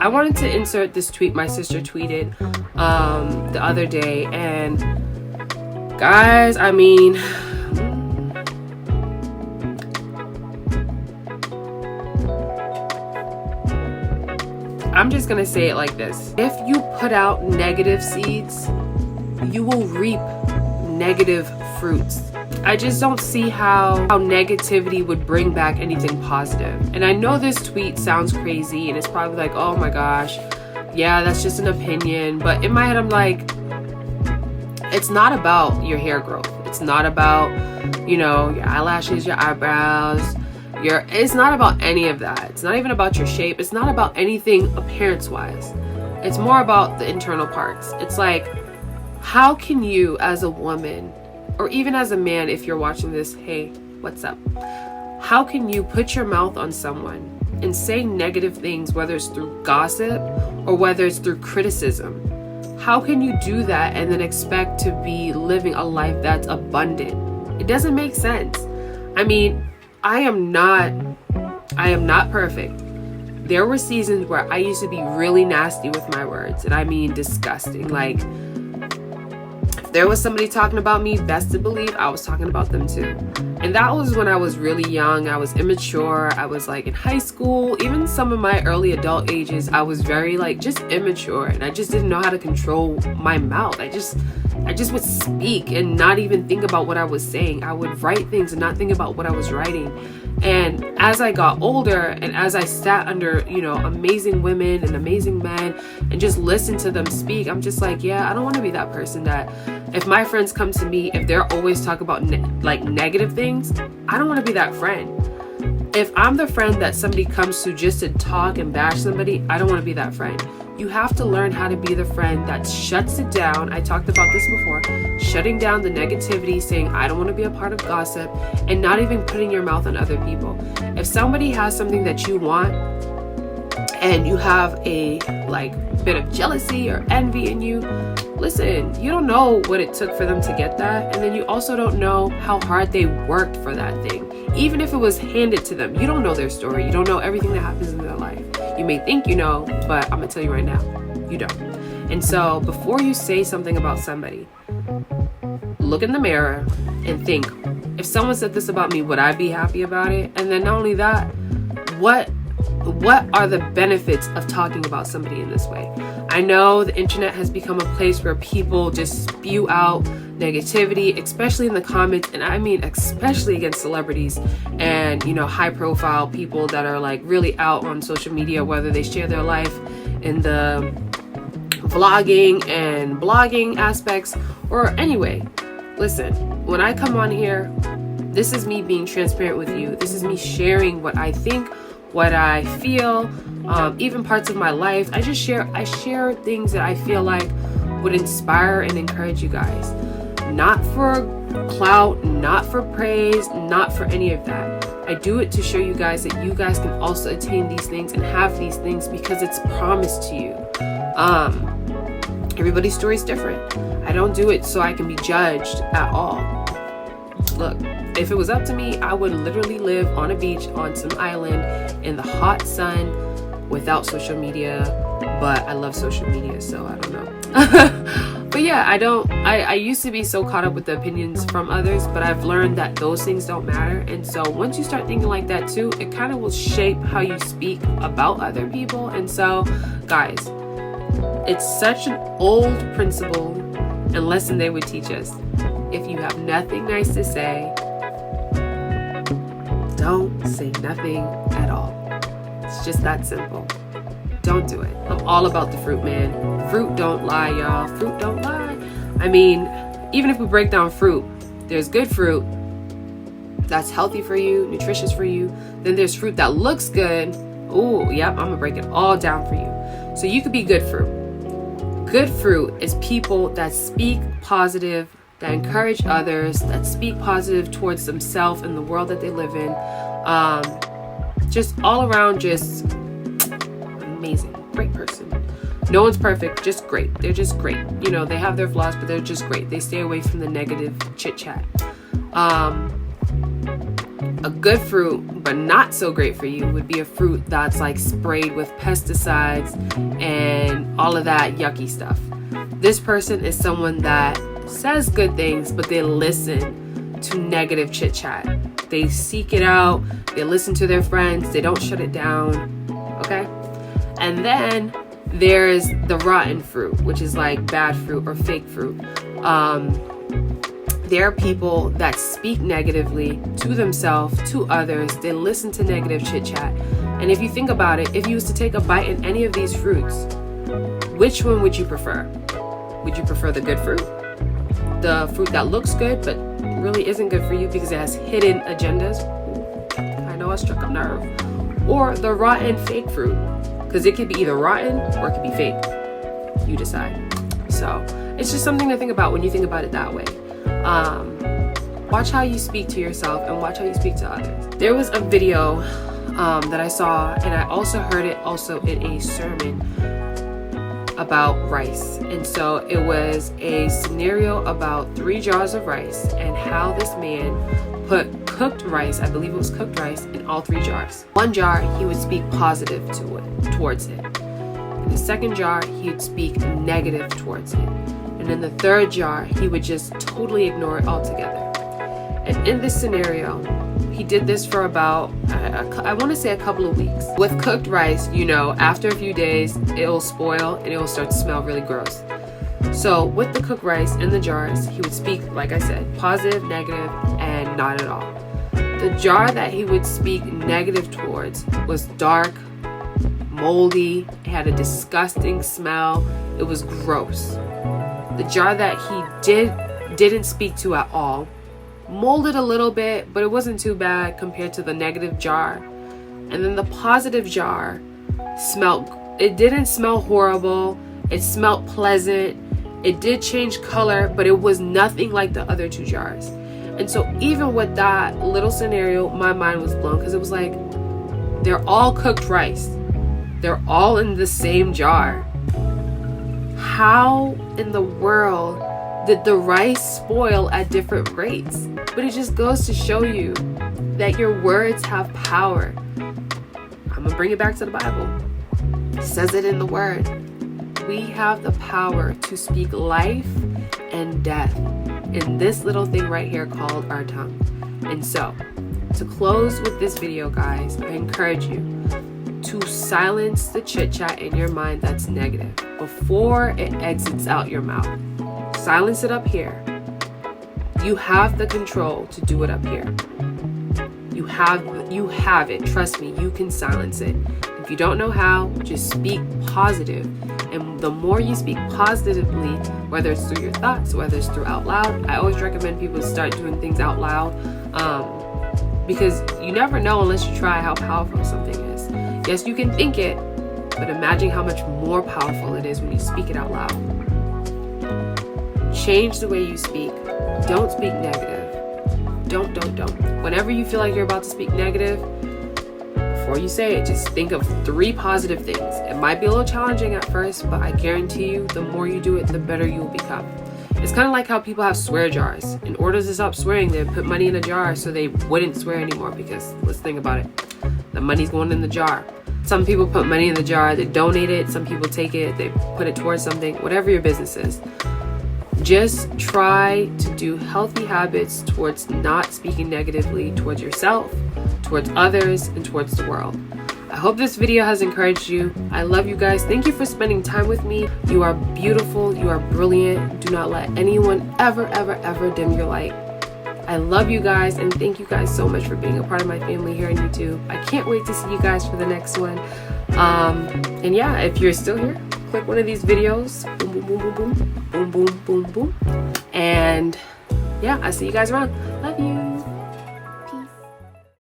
I wanted to insert this tweet my sister tweeted the other day, and guys, I mean, I'm just gonna say it like this. If you put out negative seeds, you will reap negative fruits. I just don't see how negativity would bring back anything positive. And I know this tweet sounds crazy and it's probably like, oh my gosh, yeah, that's just an opinion. But in my head, I'm like, it's not about your hair growth. It's not about, you know, your eyelashes, your eyebrows, it's not about any of that. It's not even about your shape. It's not about anything appearance-wise. It's more about the internal parts. It's like, how can you as a woman, or even as a man, if you're watching this, hey, what's up? How can you put your mouth on someone and say negative things, whether it's through gossip or whether it's through criticism? How can you do that and then expect to be living a life that's abundant? It doesn't make sense. I mean, I am not perfect. There were seasons where I used to be really nasty with my words, and I mean disgusting. Like, if there was somebody talking about me, best to believe I was talking about them too. And that was when I was really young. I was immature. I was like in high school, even some of my early adult ages, I was very like just immature, and I just didn't know how to control my mouth. I just would speak and not even think about what I was saying. I would write things and not think about what I was writing. And as I got older and as I sat under, you know, amazing women and amazing men and just listened to them speak, I'm just like, yeah, I don't want to be that person that if my friends come to me, if they're always talking about negative things, I don't want to be that friend. If I'm the friend that somebody comes to just to talk and bash somebody, I don't want to be that friend. You have to learn how to be the friend that shuts it down. I talked about this before. Shutting down the negativity, saying I don't want to be a part of gossip, and not even putting your mouth on other people. If somebody has something that you want and you have a bit of jealousy or envy in you, listen, you don't know what it took for them to get that, and then you also don't know how hard they worked for that thing. Even if it was handed to them, you don't know their story. You don't know everything that happens in their life. You may think you know, but I'm gonna tell you right now, you don't. And so before you say something about somebody, look in the mirror and think, if someone said this about me, would I be happy about it? And then not only that, what are the benefits of talking about somebody in this way? I know the internet has become a place where people just spew out negativity, especially in the comments, and I mean especially against celebrities and, you know, high profile people that are like really out on social media, whether they share their life in the vlogging and blogging aspects or anyway. Listen, when I come on here, this is me being transparent with you. This is me sharing what I think, what I feel, even parts of my life. I share things that I feel like would inspire and encourage you guys. Not for clout, not for praise, not for any of that. I do it to show you guys that you guys can also attain these things and have these things because it's promised to you. Everybody's story is different. I don't do it so I can be judged at all. Look, if it was up to me, I would literally live on a beach on some island in the hot sun without social media, but I love social media, so I don't know. But yeah, I used to be so caught up with the opinions from others, but I've learned that those things don't matter. And so once you start thinking like that too, it kind of will shape how you speak about other people. And so guys, it's such an old principle and lesson they would teach us. If you have nothing nice to say, don't say nothing at all. It's just that simple. Don't do it. I'm all about the fruit, man. Fruit don't lie, y'all. Fruit don't lie. I mean, even if we break down fruit, there's good fruit that's healthy for you, nutritious for you. Then there's fruit that looks good. Ooh, yep, I'm gonna break it all down for you. So you could be good fruit. Good fruit is people that speak positive, that encourage others, that speak positive towards themselves and the world that they live in. Just all around, just amazing, great person. No one's perfect, just great. They're just great. You know, they have their flaws, but they're just great. They stay away from the negative chit chat. A good fruit, but not so great for you, would be a fruit that's like sprayed with pesticides and all of that yucky stuff. This person is someone that says good things, but they listen to negative chit chat. They seek it out, they listen to their friends, they don't shut it down, okay? And then there's the rotten fruit, which is like bad fruit or fake fruit. There are people that speak negatively to themselves, to others. They listen to negative chit chat. And if you think about it, if you was to take a bite in any of these fruits, which one would you prefer? Would you prefer the good fruit? The fruit that looks good, but really isn't good for you because it has hidden agendas? I know I struck a nerve. Or the rotten fake fruit, because it could be either rotten or it could be fake. You decide. So it's just something to think about when you think about it that way. Watch how you speak to yourself and watch how you speak to others. There was a video that I saw, and I also heard it also in a sermon about rice. And so it was a scenario about 3 jars of rice and how this man put cooked rice, I believe it was cooked rice, in all 3 jars. One jar, he would speak positive towards it. In the second jar, he would speak negative towards it. And in the third jar, he would just totally ignore it altogether. And in this scenario, he did this for about, I want to say a couple of weeks. With cooked rice, you know, after a few days, it'll spoil and it'll start to smell really gross. So with the cooked rice in the jars, he would speak, like I said, positive, negative, and not at all. The jar that he would speak negative towards was dark, moldy, it had a disgusting smell, it was gross. The jar that he didn't speak to at all molded a little bit, but it wasn't too bad compared to the negative jar. And then the positive jar it didn't smell horrible, it smelled pleasant, it did change color, but it was nothing like the other 2 jars. And so even with that little scenario, my mind was blown, because it was like, they're all cooked rice, they're all in the same jar. How in the world did the rice spoil at different rates? But it just goes to show you that your words have power. I'm gonna bring it back to the Bible. It says it in the word. We have the power to speak life and death in this little thing right here called our tongue. And so, to close with this video, guys, I encourage you to silence the chit chat in your mind that's negative before it exits out your mouth. Silence it up here. You have the control to do it up here. You have it. Trust me, you can silence it. If you don't know how, just speak positive. And the more you speak positively, whether it's through your thoughts, whether it's through out loud, I always recommend people start doing things out loud, because you never know unless you try how powerful something is. Yes, you can think it, but imagine how much more powerful it is when you speak it out loud. Change the way you speak. Don't speak negative. Don't. Whenever you feel like you're about to speak negative, before you say it, just think of 3 positive things. It might be a little challenging at first, but I guarantee you, the more you do it, the better you will become. It's kind of like how people have swear jars. In order to stop swearing, they put money in a jar so they wouldn't swear anymore, because let's think about it. The money's going in the jar. Some people put money in the jar, they donate it. Some people take it, they put it towards something, whatever your business is. Just try to do healthy habits towards not speaking negatively towards yourself, towards others, and towards the world. I hope this video has encouraged you. I love you guys. Thank you for spending time with me. You are beautiful. You are brilliant. Do not let anyone ever dim your light. I love you guys, and thank you guys so much for being a part of my family here on YouTube. I can't wait to see you guys for the next one. And yeah, if you're still here, click one of these videos. Boom, boom, boom, boom. Boom, boom, boom, boom. And yeah, I see you guys around. Love you.